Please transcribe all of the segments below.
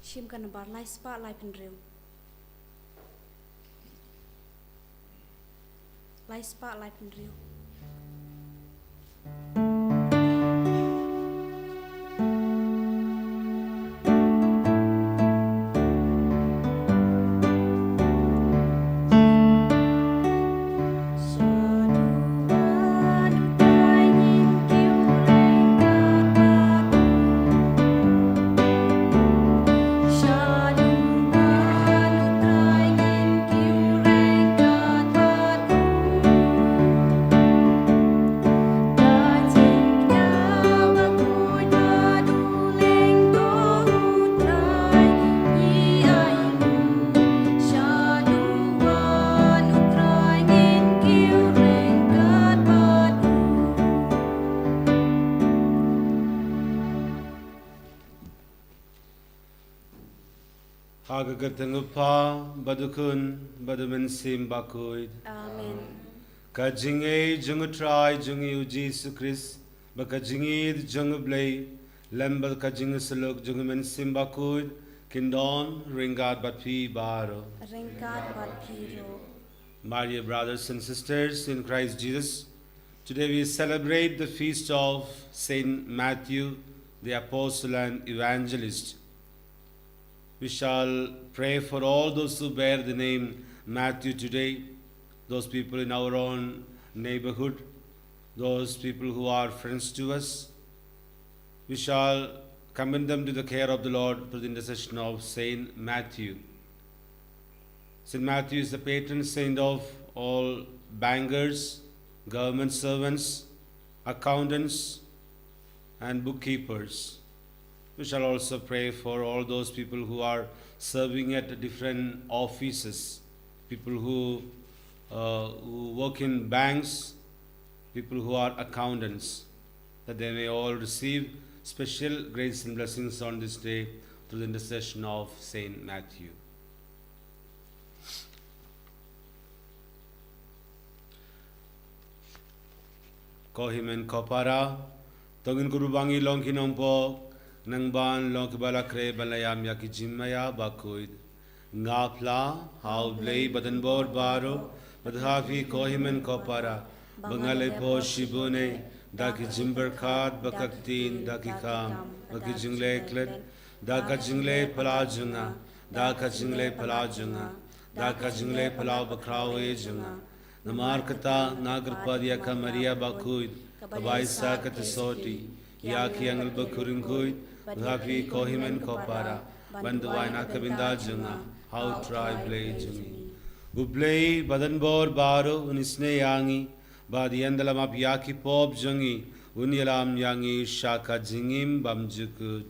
ชิมกันบาร์ไลสปาไลเป็นเร็วไลสปาไลเป็นเร็วHagagatangapa badukun badumen sim bakuid. Amen. Kajinge jungutrai jungi Jesus Christ bakajingid jungublay lembal kajing suluk jungumen sim bakuid kindon ringad batpi baro. Ringkat Barpiro. My dear brothers and sisters in Christ Jesus, today we celebrate the feast of Saint Matthew, the apostle and evangelist. We shall pray for all those who bear the name Matthew today, those people in our own neighborhood, those people who are friends to us. We shall commend them to the care of the Lord through the intercession of Saint Matthew. Saint Matthew is the patron saint of all bankers, government servants, accountants, and bookkeepers. We shall also pray for all those people who are serving at different offices, people who work in banks, people who are accountants, that they may all receive special grace and blessings on this day through the intercession of Saint Matthew. Kohimen kopara, tongin kurubangi long kinongpo, nang ban long kibalakre balayam yakijimaya bakuid. Ngapla, how blay badanbor baro, badhafi kohimen kopara, bangale po shibune, daki jimberkat bakaktin, daki kam, bakijingle klet, daka jingle palajunga, daka jingle palajunga, daka jingle palau bakrawe junga. Namarkata nagarpadya kamaria bakuid, kabaisa katasoti, yaki angel bakurinkuid, Bhavi kohimen kopara, banduwaina kabinda junga, how try play jungi. Uplay badanbor baro, unisne yangi, badiandalam ap yaki pop jungi, unyalam yangi shaka jingim bamjukud.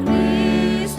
Christ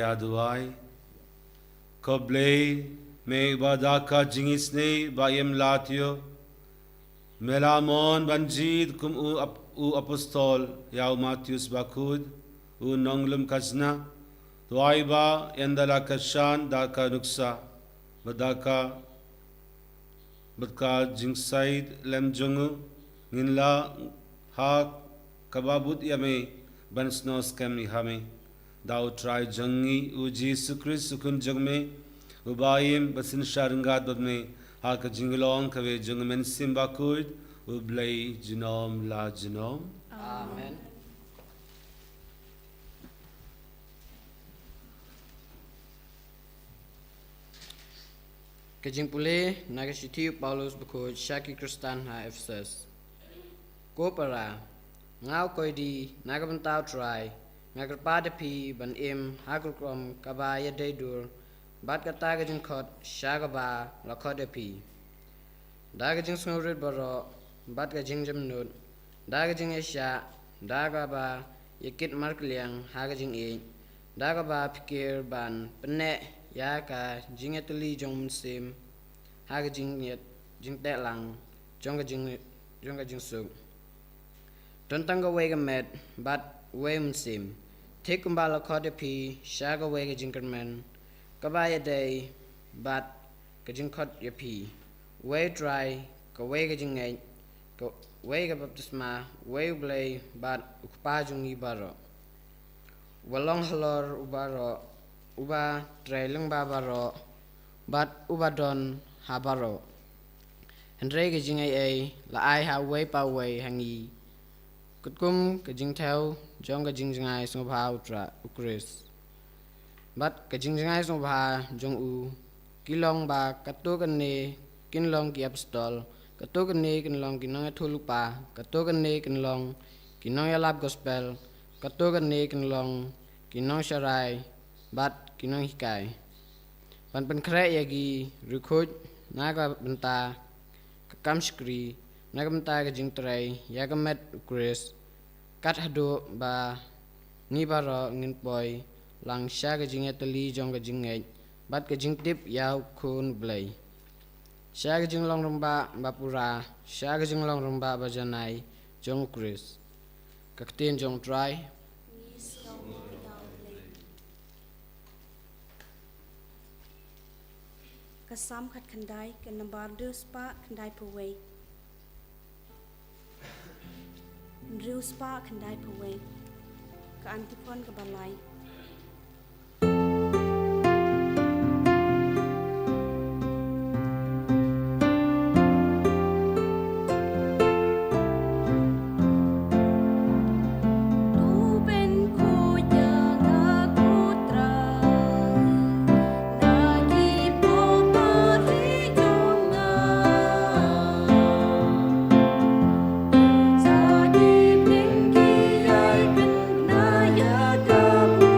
aduai. Koblei me badaka jingisne bayem latio. Melamon banjid kum u apostol yau Matius bakud u nonglum kasna. Tuaiba yandala kashan daka nuksa. Badaka badka jingsaid lem jungu nginla ha kababut yame bansnos kemi hame dau try jangi u Jesus Christ sukun jangme ubayim basin sharingat badme ha ka jinglong kave jungmen simbakud u blai jinom la jinom. Amen. Kajing pule nagasiti Paulus bakod Shaki Kristan ha Ephesus. Ko para ngau koi di nagabantau try ngagarpada pi ban im hagukrom kabaya dedur bat kata gajing khot shagaba lakhode pi. Dagajing snurit baro bat gajing jamnut dagajing esya dagaba yakit markliang hagajing e dagaba pikir ban pene ya ka jingetuli jong sim haga jing yet jing telang jonga jing suk tontang ga wega met bat wem sim tekumbala khode pi shaga wega jinkerman kabaya day bat ka jing khot ya pi we dry ka wega jing ngai ka wega baptisma we blay bat ukpa jungi baro walong halor ubaro uba trailing babaro bat uba don habaro Andre ke jing ai la ai ha wei pa wei hangi kutkum ke jing theo jong ke jing jingai so bha utra ukris bat ke jing jingai so bha jong u kilong ba katu kan ne kin long ki apostol katu kan ne kin long kinong thulupa katu kan ne kin long kinong yalap gospel katu kan ne kin long kinong sharai bat kinong hikai pan pen kre yagi rukhut naga benta kam skri naga benta ga jing trai yaga met ukris kat hado ba ni baro ngin poi lang sha ga jing etali jong ga jing ngai bat ga jing tip yau khun blai sha ga jing long rumba bapura sha ga jing long rumba bajanai jong ukris kakten jong trai Kasam khat khandai ke nambar spa khandai puwe. Spa khandai puwe. Ka antipon ke balai. Kamu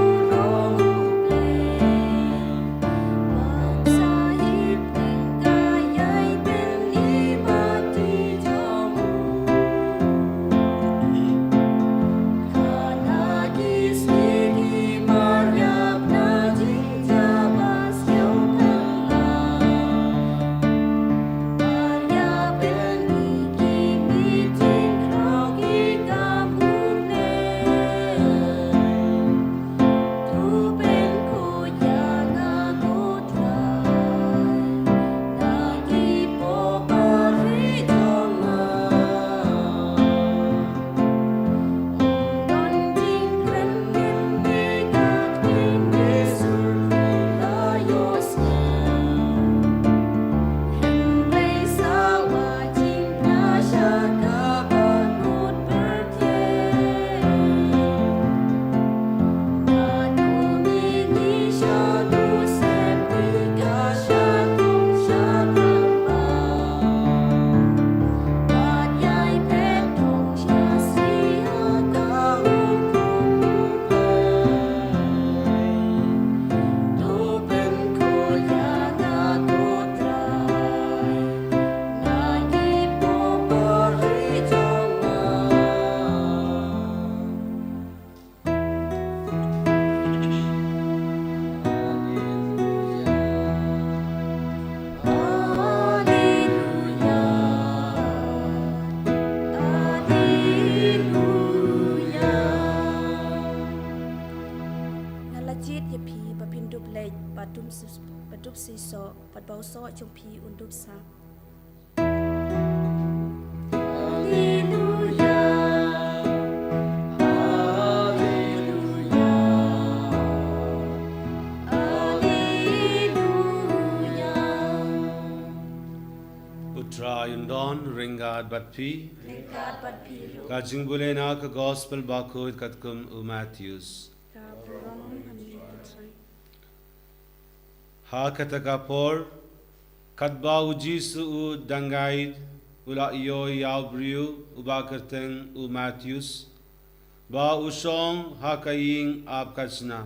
จงพีอุนดุษา Utra yundon ringad batpi. Ringkat bat piru Kajing bulena ka gospel bakut katkum u Matthews. ka berom hamli putrai. Ha kataka por katba ujisu u dangaid ula iyo yabriu ubakarteng u Matthews. Ba usong ha kaying ab kachna.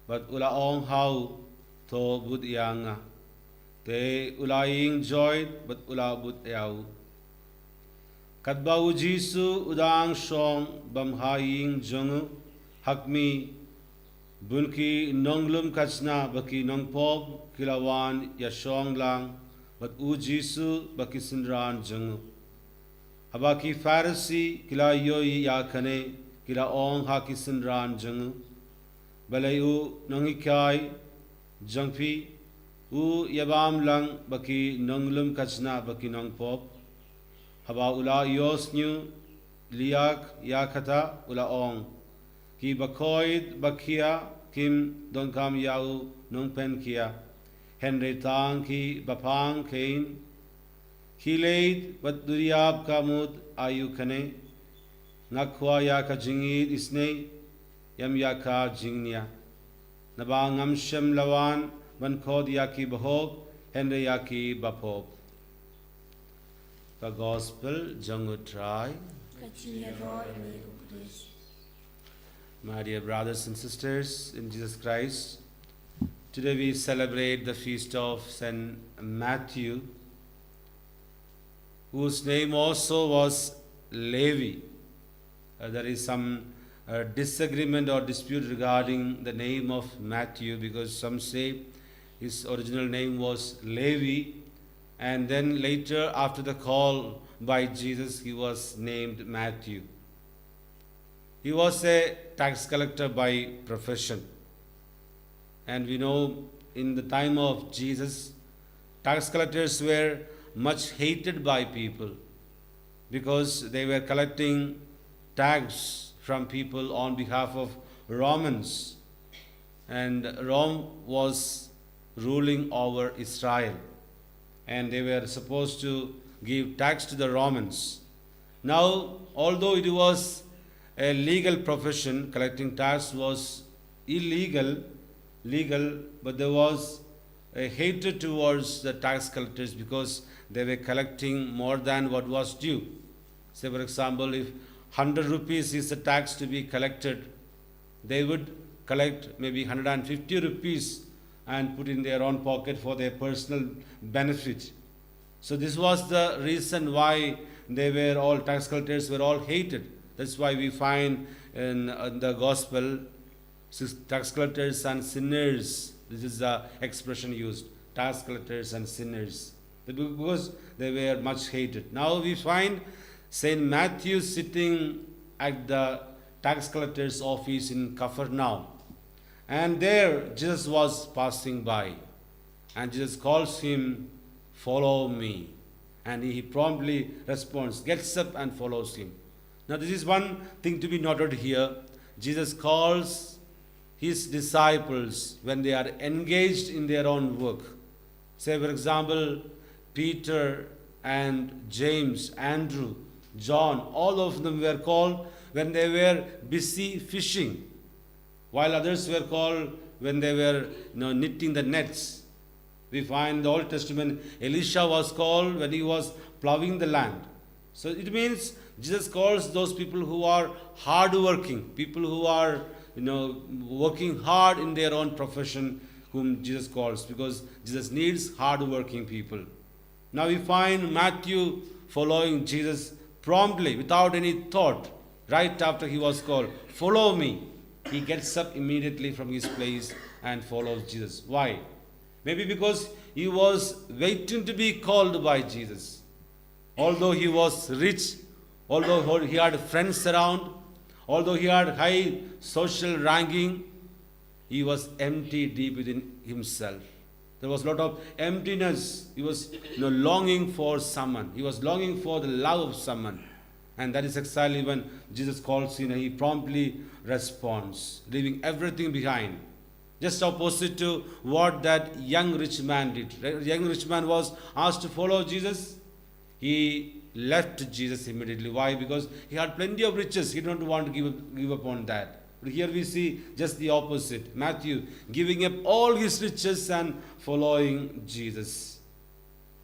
But ula ong hau to bud yanga. Te ulaying joy but ula but yaw. Katba ujisu udang shong bam haying jongu hakmi bunki nonglum kachna baki nongpop kilawan yashong lang but ujisu baki sinran jongu. Habaki Pharisee kila yoyi yakane kila ong haki sinran jongu. Balayu nongikai jangpi u yabam lang baki nonglum kachna baki nongpop. Haba ula yosnyu liak yakata ula ong ki bakoid bakia kim donkam yau nongpen kia henry tang ki bapang kain ki leid bat duriyab kamud ayu kane ngakwa yaka jingid isne yam yaka jingnia naba ngamshem lawan ban khod yaki bahob henry yaki bapop. The Gospel Jangutrai. Kachiya roy ni ukris. My dear brothers and sisters in Jesus Christ, today we celebrate the feast of Saint Matthew, whose name also was Levi. There is some disagreement or dispute regarding the name of Matthew, because some say his original name was Levi, and then later after the call by Jesus he was named Matthew. He was a tax collector by profession, and we know in the time of Jesus tax collectors were much hated by people because they were collecting tax from people on behalf of Romans, and Rome was ruling over Israel, and they were supposed to give tax to the Romans. Now, although it was a legal profession, collecting tax was legal, but there was a hatred towards the tax collectors because they were collecting more than what was due. Say, for example, if 100 rupees is the tax to be collected, they would collect maybe 150 rupees and put in their own pocket for their personal benefit. So this was the reason why they were all, tax collectors were all hated. That's why we find in the gospel, tax collectors and sinners. This is the expression used, tax collectors and sinners, because they were much hated. Now we find Saint Matthew sitting at the tax collector's office in Capernaum. And there Jesus was passing by, and Jesus calls him, "Follow me." And he promptly responds, gets up and follows him. Now this is one thing to be noted here. Jesus calls his disciples when they are engaged in their own work. Say, for example, Peter and James, Andrew, John, all of them were called when they were busy fishing, while others were called when they were knitting the nets. We find in the Old Testament, Elisha was called when he was plowing the land. So it means Jesus calls those people who are hardworking, people who are working hard in their own profession, whom Jesus calls, because Jesus needs hardworking people. Now we find Matthew following Jesus promptly, without any thought, right after he was called, "Follow me." He gets up immediately from his place and follows Jesus. Why? Maybe because he was waiting to be called by Jesus. Although he was rich, although he had friends around, although he had high social ranking, he was empty deep within himself. There was a lot of emptiness. He was longing for someone. He was longing for the love of someone. And that is exactly when Jesus calls him, he promptly responds, leaving everything behind. Just opposite to what that young rich man did. The young rich man was asked to follow Jesus. He left Jesus immediately. Why? Because he had plenty of riches. He didn't want to give up on that. But here we see just the opposite. Matthew giving up all his riches and following Jesus.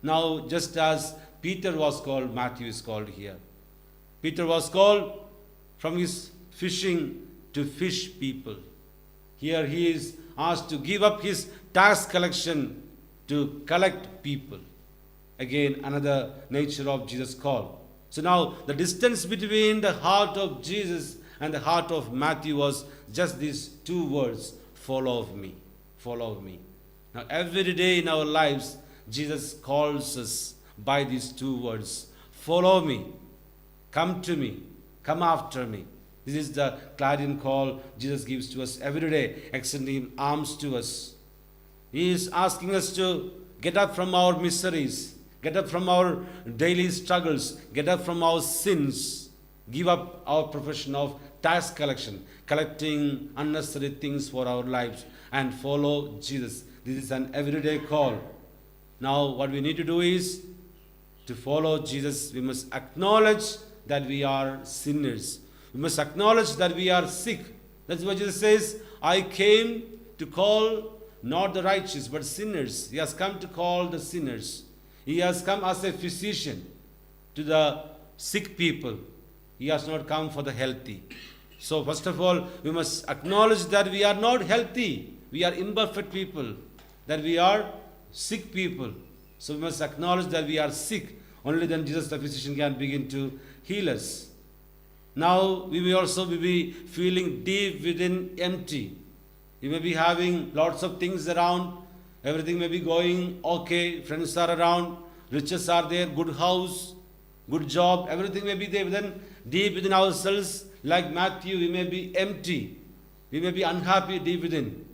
Now, just as Peter was called, Matthew is called here. Peter was called from his fishing to fish people. Here he is asked to give up his tax collection to collect people. Again, another nature of Jesus' call. So now the distance between the heart of Jesus and the heart of Matthew was just these two words, follow me, follow me. Now every day in our lives, Jesus calls us by these two words, follow me, come to me, come after me. This is the clarion call Jesus gives to us every day, extending arms to us. He is asking us to get up from our miseries, get up from our daily struggles, get up from our sins, give up our profession of tax collection, collecting unnecessary things for our lives, and follow Jesus. This is an everyday call. Now, what we need to do is to follow Jesus. We must acknowledge that we are sinners. We must acknowledge that we are sick. That's why Jesus says, I came to call not the righteous, but sinners. He has come to call the sinners. He has come as a physician to the sick people. He has not come for the healthy. So first of all, we must acknowledge that we are not healthy. We are imperfect people. That we are sick people. So we must acknowledge that we are sick. Only then Jesus the physician can begin to heal us. Now we may also be feeling deep within empty. We may be having lots of things around. Everything may be going okay. Friends are around. Riches are there. Good house. Good job. Everything may be there. But then deep within ourselves, like Matthew, we may be empty. We may be unhappy deep within.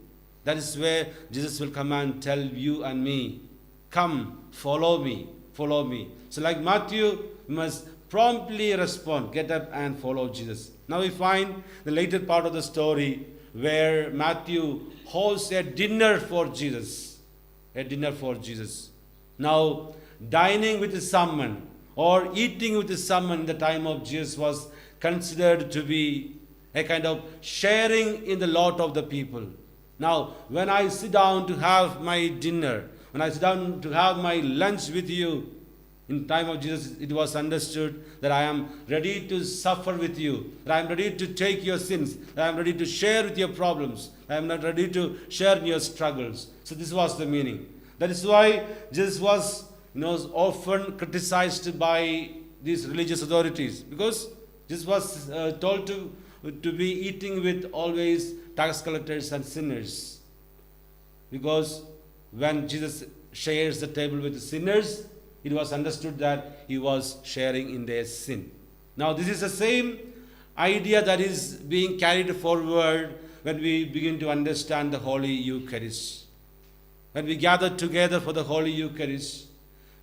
That is where Jesus will come and tell you and me, come, follow me, follow me. So like Matthew, we must promptly respond, get up and follow Jesus. Now we find the later part of the story where Matthew hosts a dinner for Jesus. A dinner for Jesus. Now, dining with someone or eating with someone in the time of Jesus was considered to be a kind of sharing in the lot of the people. Now, when I sit down to have my dinner, when I sit down to have my lunch with you, in time of Jesus, it was understood that I am ready to suffer with you, that I am ready to take your sins, that I am ready to share with your problems, I am not ready to share in your struggles. So this was the meaning. That is why Jesus was often criticized by these religious authorities, because Jesus was told to be eating with always tax collectors and sinners. Because when Jesus shares the table with the sinners, it was understood that he was sharing in their sin. Now this is the same idea that is being carried forward when we begin to understand the Holy Eucharist. When we gather together for the Holy Eucharist,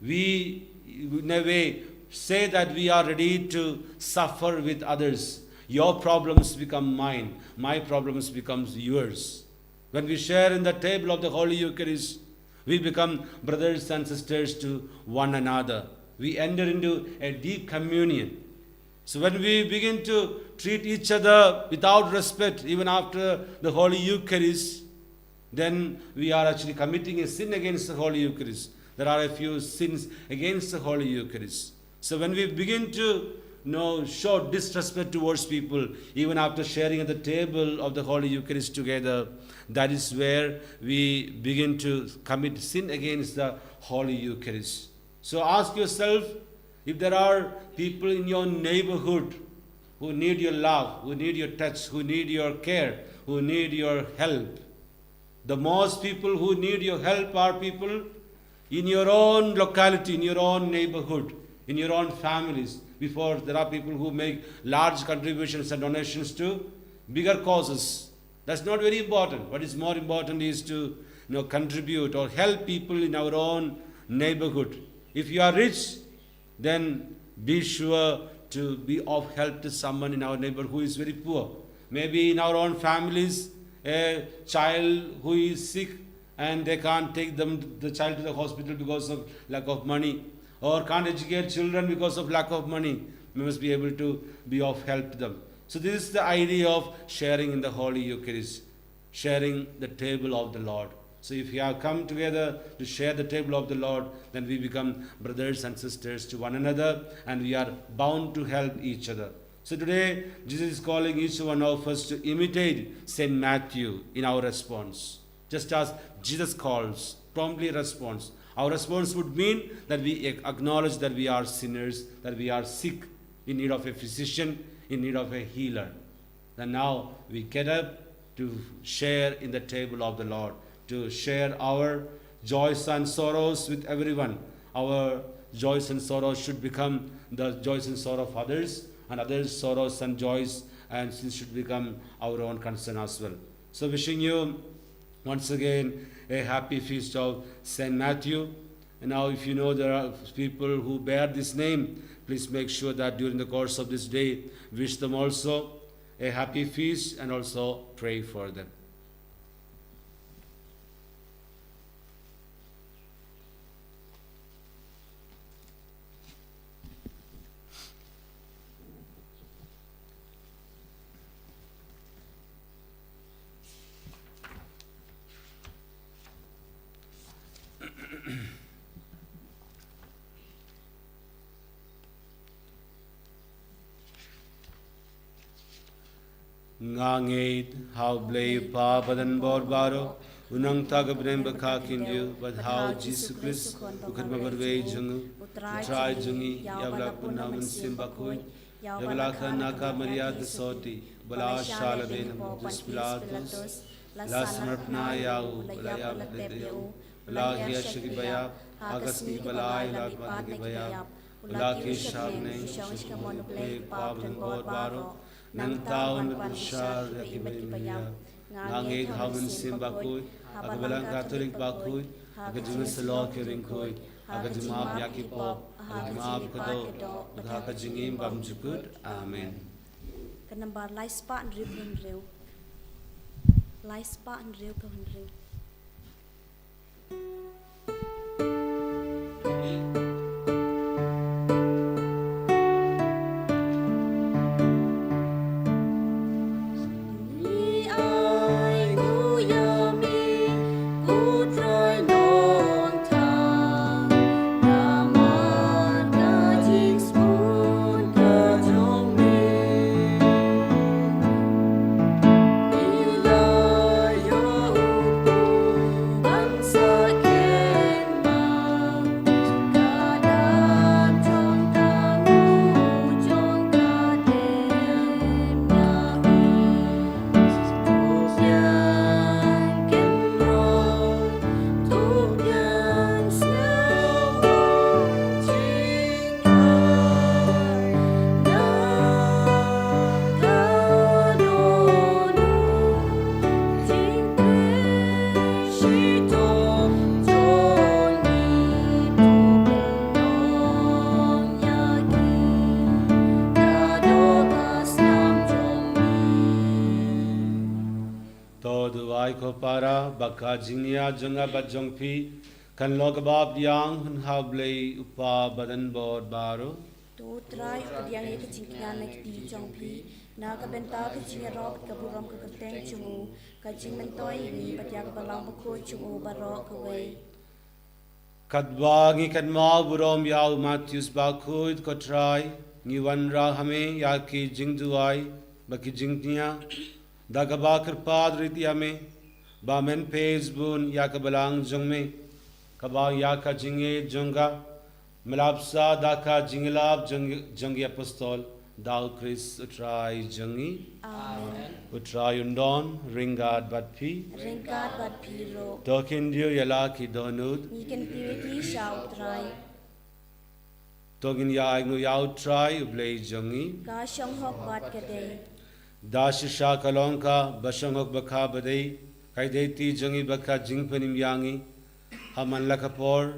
we in a way say that we are ready to suffer with others. Your problems become mine, my problems becomes yours. When we share in the table of the Holy Eucharist, we become brothers and sisters to one another. We enter into a deep communion. So when we begin to treat each other without respect, even after the Holy Eucharist, then we are actually committing a sin against the Holy Eucharist. There are a few sins against the Holy Eucharist. So when we begin to show disrespect towards people, even after sharing at the table of the Holy Eucharist together, that is where we begin to commit sin against the Holy Eucharist. So ask yourself, if there are people in your neighborhood who need your love, who need your touch, who need your care, who need your help. The most people who need your help are people in your own locality, in your own neighborhood, in your own families. Before, there are people who make large contributions and donations to bigger causes. That's not very important. What is more important is to contribute or help people in our own neighborhood. If you are rich, then be sure to be of help to someone in our neighborhood who is very poor. Maybe in our own families, a child who is sick and they can't take the child to the hospital because of lack of money, or can't educate children because of lack of money. We must be able to be of help to them. So this is the idea of sharing in the Holy Eucharist, sharing the table of the Lord. So if we have come together to share the table of the Lord, then we become brothers and sisters to one another, and we are bound to help each other. So today, Jesus is calling each one of us to imitate St. Matthew in our response. Just as Jesus calls, promptly responds. Our response would mean that we acknowledge that we are sinners, that we are sick, in need of a physician, in need of a healer. Then now we get up to share in the table of the Lord, to share our joys and sorrows with everyone. Our joys and sorrows should become the joys and sorrows of others, and others' sorrows and joys and sins should become our own concern as well. So wishing you once again a happy feast of St. Matthew. And now if you know there are people who bear this name, please make sure that during the course of this day, wish them also a happy feast and also pray for them. Ngangate how blay pa badan borbaro unang tagabrem bakakindu but how Jesus Christ ukad mabarwe jungu utrai jungi yavla punaman simbakoi yavla naka Maria the soti bala shalabin dispilatus lasnarpna yau balaya bledeu balaya shikibaya agasni balaya lagmati baya balaki shabne shishkamon blay pa badan borbaro nang taon bersyar yakibaya ngangit hamun simbakui agabalang katolik bakui agajungan selok kiringkui agajumab yakipop agajumab kado agakajingim bamjukut. Amen. Kanambar lai spa and rew. Lai spa and rew kawan rew. Para baka jingya junga bajongpi kan logabab yang hun hablei upa badan bod baro To try udyang ek jingyan ek di jongpi na ka benta ka jingarok ka buram ka kateng chungu ka jingmentoi ni patyak balang bako chungu baro ka wei kadwangi kadma burom yaw Matthews bakud ko try ni wan ra hame ya ki jingduai baki jingtiya dagaba kirpad riti hame Bamen pez bun ya kabalang jungme kaba ya ka jinge junga melapsa da ka jinglab jungi apostol dau Chris utrai jungi Amen. Utrai undon ringad batpi Ringkat bat piro tokin dio yala ki donud ni kan piri shau try tokin ya agnu ya utrai ublei jungi ka shong hok bat ka day dash sha kalonka bashangok bakha badei kaideti jongi baka jingpenim yangi haman lakapor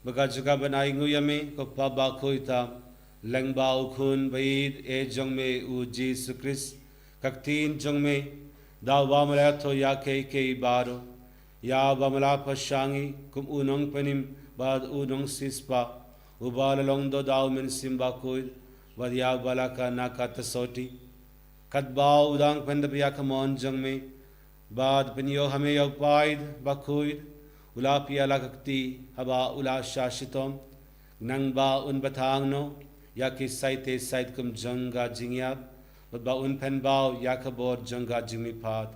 baka juga banai nguyame ko pa ba koita lengba ukun baid e jongme u Jesus Christ kaktin jongme daw bamala to ya ke baro ya bamala pashangi kum unong penim bad unong sispa ubala long do daw men simba koid bad ya balaka nakatasoti kadbao udang pendapya kamon jongme bad penyo hame yo paid bakoid ula piala kakti haba ula shashitom nang ba un batang no ya ki saite sait kum janga jingyat bad ba un pen bao ya kabor janga jimi pat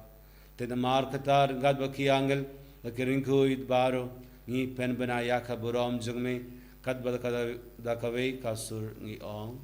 te the markatar gad baki angel the kirinkuid baro ni pen bana ya kaborom jungme kad bad kada da kave kasur ni ong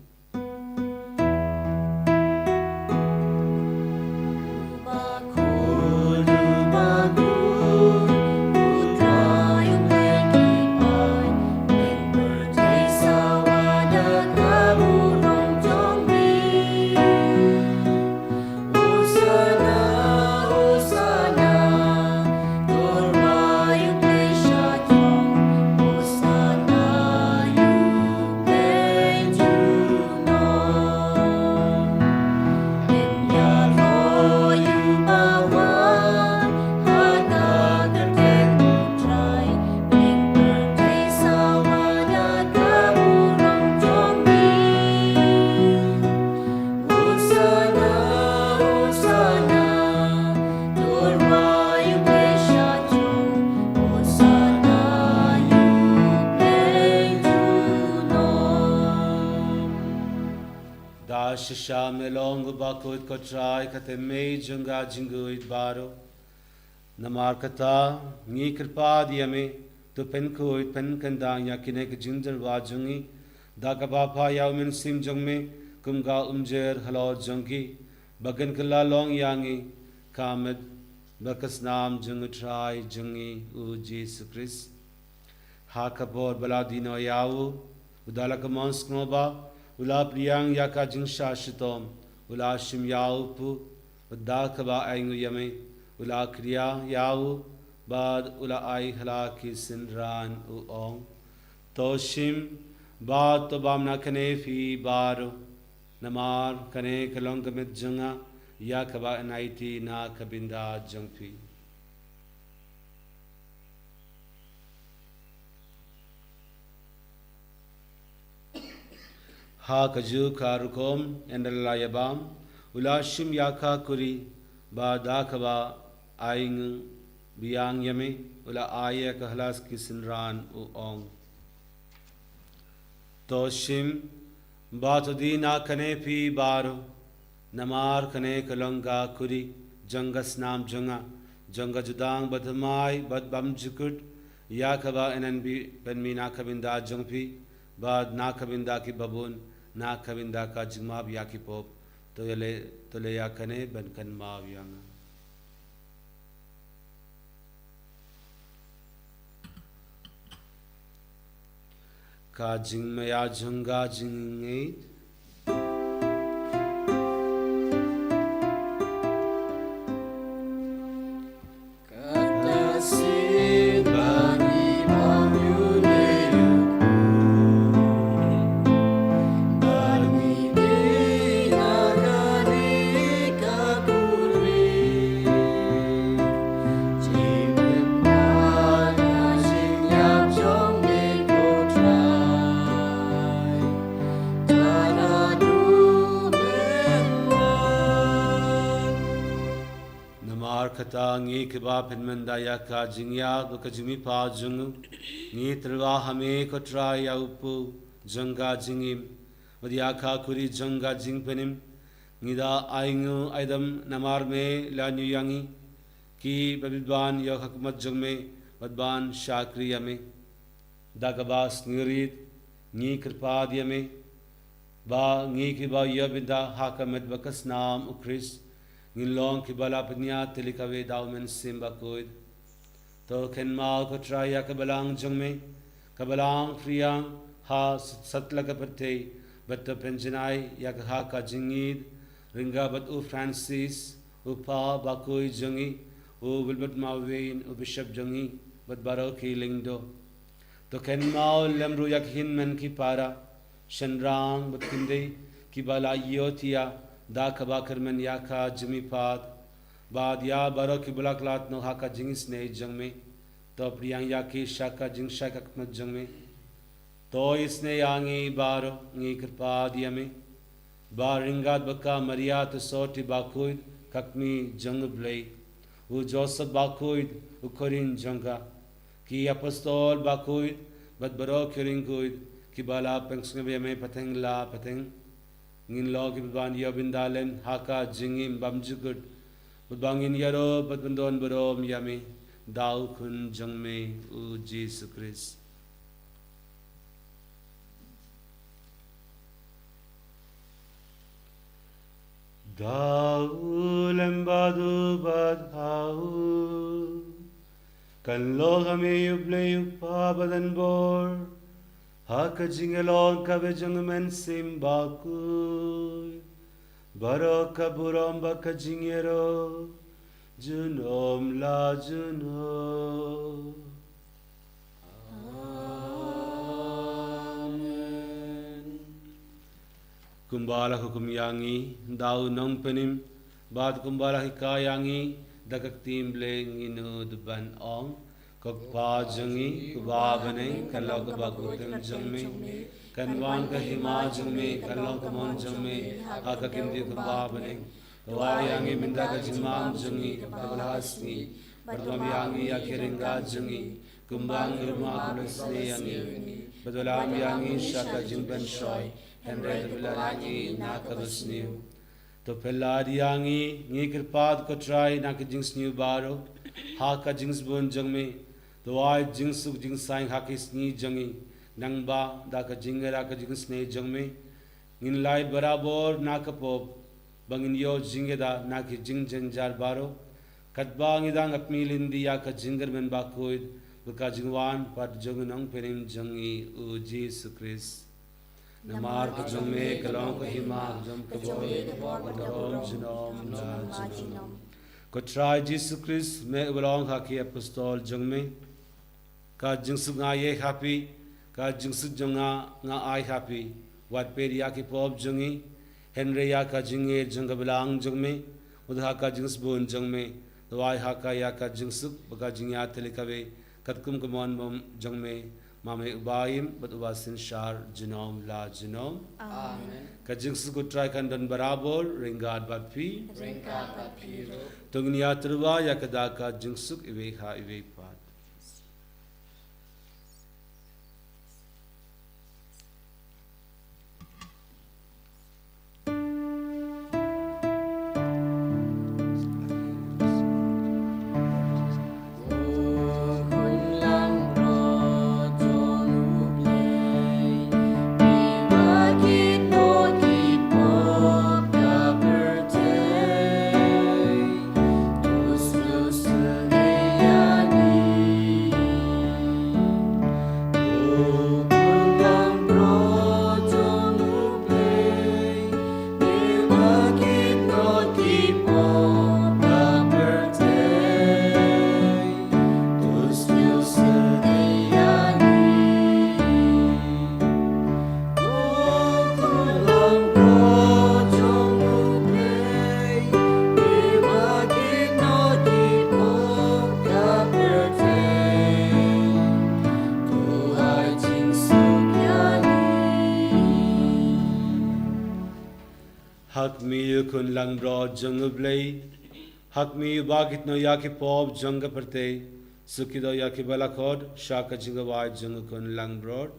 Shisha melong bakut ko try kate me junga jinguit baro namar kata ngi kripa diame to pen koit pen kandang yakine ke jinjar wajungi da ka bapa yaw min sim jongme kumga umjer halo jongi bagan kala long yangi kamed bakas nam jung try jungi u Jesus Christ ha kabor baladino yawu udala ka mons knoba ula priyang yaka jingsha shitom ula shim yaupu udda kaba aingu yame ula kriya yau bad ula ai hala ki sinran u ong to shim bad to bamna kane fi baro namar kane kalong kamit junga yakaba naiti na kabinda jungpi ha kaju karukom endala yabam ulashim yaka kuri ba dakaba aing biang yame ula aya kahlas kisinran u ong toshim ba tudina kane pi baro namar kane kalonga kuri jangas nam janga janga judang badmai badbam jukut yakaba enan bi penmina kabinda jungpi bad na kabinda ki babun na kabinda ka jingmab yakipop to le yakane ban kan ma yang ka jingmaya junga jinge ngi kiba penmenda ya ka jingya do ka jimi pa jung ngi trwa hame ko tra ya upu janga jingim wadiya ka kuri janga jingpenim ngida aingu aidam namar me la nyu yangi ki babidwan ya hakmat jungme badban shakriya me dagabas ngirid ngi kripa diame ba ngi kiba ya binda hakamet bakas nam ukris ngilong ki bala pnya telikawe daumen simba koid to ken mal ko traya kabalang jongme kabalang friyang ha satla ka pate but penjinai yak ha ka jingid ringa bat u Francis upa bakoi jongi O Wilbert Mawin, O Bishop Jungi, but Baroki Lingdo. To Ken Mao Lemru Yakhin Men Kipara, Shenrang, but Kinde, Kibala Yotia, Da Kabakerman Yaka, Jimmy Pad, Bad Ya Baroki Bulaklat no Haka Jingis Ne Jangme, To Priang Yaki Shaka Jing Shaka Jangme, To Isne Yangi Baro, Ni Kirpadiame, Baringad Baka Maria to Sorti Bakuid, Kakmi Jungablay, U Joseph Bakuid, U Korin Janga, Ki Apostol Bakuid, but Barok Kuid, Kibala Pengsnavame Pateng La Pateng, Nin Log Ban Yobindalen, Haka Jingim Bamjugud, but Bangin Yaro, but Bandon Barom Yami, Dao Kun Jangme, U Jesus Christ. Dau lembadu badhau kan lo hame yuble upa badan bor haka jingelon kabe jungmen simbaku baraka buram baka jingero junom la juno. Kumbala hukum yangi, dau nong penim, bad kumbala hikayangi, dakak tim bleng inu deban ong, kokpa jangi, kubabane, kalau kebakutem jangme, kanwan kahima jangme, kalau kamon jangme, haka kindi kubabane, kawayangi minda kajimam jangi, kabalhasni, berdom yangi akiringa jangi, kumbang rumah kulisni yangi, bedolam yangi shaka jingben shoy, Henry the Villarani, Nakabasnew. To Peladiangi, Nikirpad Kotrai, Nakajings New Baro, Haka Jings Bun Jungme, the white Jingsuk Jingsang Hakis Ni Jungi, Nangba, Daka Jingaraka Jings Ne Jungme, Nin Lai Barabor, Nakapop, Bangin Yo Jingeda, Naki Jing Janjar Baro, Katbang Idang Apmilindi Yaka Jingerman Bakuid, Bukajingwan, Pat Jungunong Perim Jungi, U Jesus Christ. Namar ko jome kalong ko hima jom ko boy ko jinom la jinom ko try Jesus Christ me belong haki apostol jome ka jingsu nga ye happy ka jingsu jonga nga ai happy wat peria ki pop jongi Henry ya ka jinge jonga belang jome udha ka jings bon jome dwai haka ya ka jingsu baka jingya telikawe katkum ko mon bom jome Mame ubayim but ubasin shar jinom la jinom. Amen. Kajingsu ko try kandan barabor ringad batpi. Tungniya terwa ya kadaka jingsuk iwe ha iwe pat. Hak mi kun lang broad jungle blay. Hak mi bagit no yaki pop junga perte. Sukido yaki balakod. Shaka jinga wide junga kun lang broad.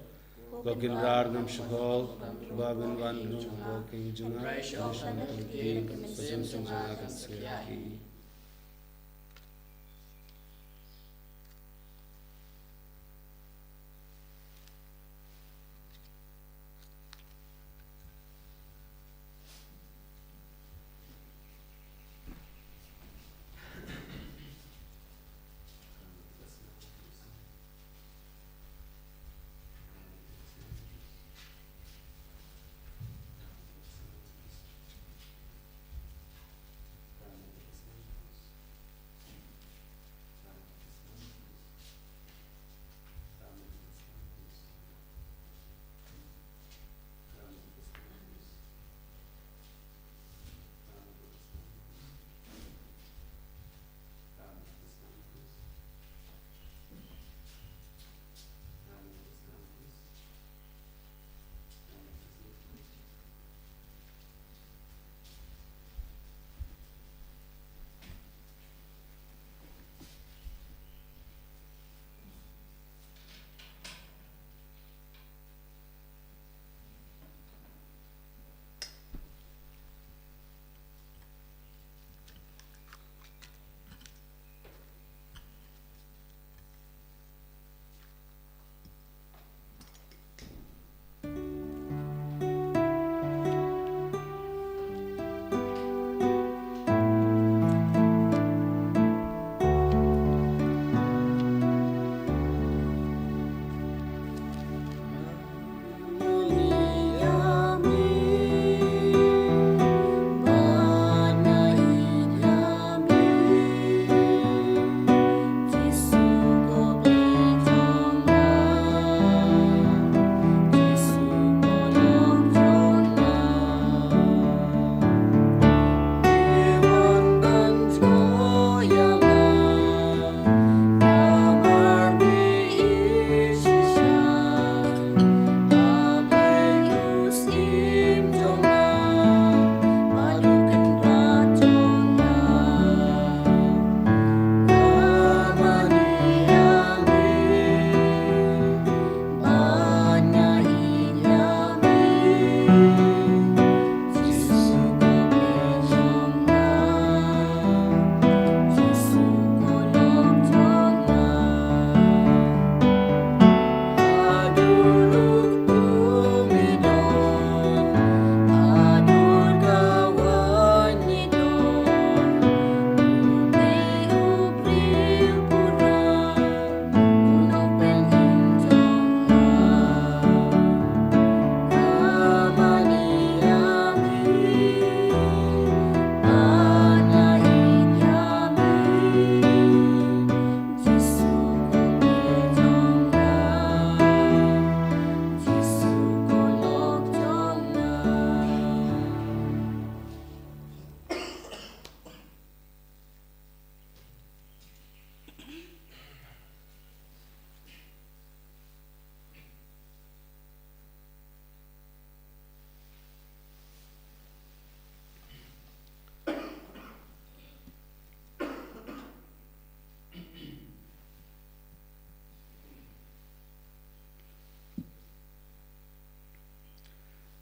Gokin rar nam shukol. Babin van rum walking junga. Nisham tulki. Sajam sanjana kansaki.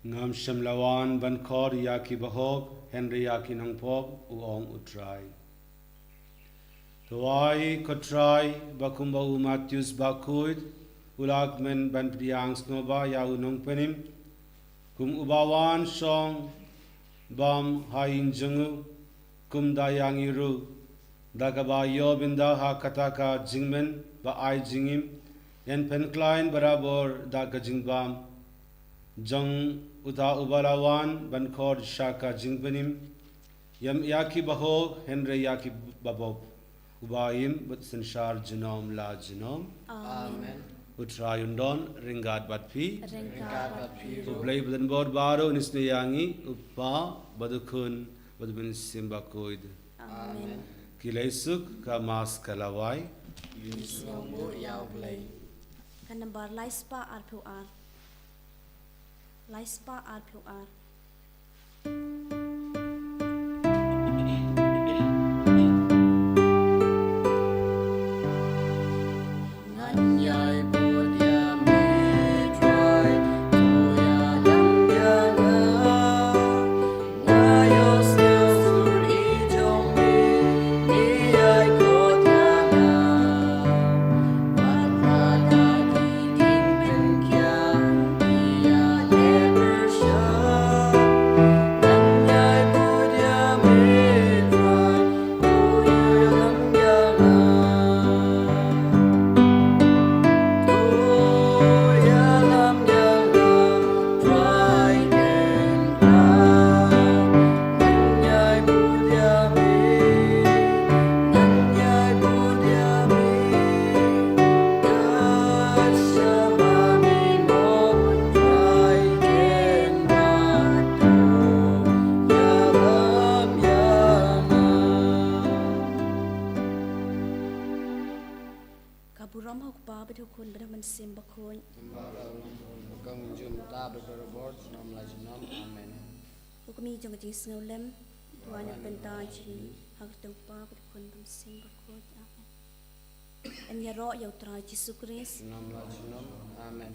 Ngam Shamlawan Bankor Yaki Bahog Henry Yaki Nangpok Uong Utrai Tuai Kotrai Bakumba U Matthews Bakuid Ulak Men Ban Priang Snoba Yau Nong Penim Kum Ubawan Song Bam Hain Jungu Kum Dayang Iru Dagaba Yobinda Ha Kataka Jingmen Ba Ai Jingim Yen Pen Klein Barabor Daga Jingbam Jang Uta Ubalawan Bankor Shaka Jingbenim Yam Yaki Bahog Henry Yaki Babob Ubaim But Sanshar Jinom La Jinom Amen. Utrayundon Ringad Batpi Ringkat Batpi Ublay Badanbor Baro Nisne Yangi Upa Badukun Badubin Simbakoid Amen. Kilaisuk Kamas Kalawai Yusnobu Yaublay. Kanambar Laispa Arpuar. Laispa Arpuar. Nganyai Buddha Mitrai Toya Lambyana Ngayos Yasur Ijomi Niyai Kotyana Patrada Diding Penkya Niya Lebersha Nganyai Buddha Mitrai Toya Lambyana Kaburam Hokba Bedukun Bedaman Simbakun. Ukumi Jangati Snowlem. Tuanya Pentaji. Hagtumpa Bedukun Bam Simbakun. Amen. En Yaro Yautra Jesus Christ. Amen.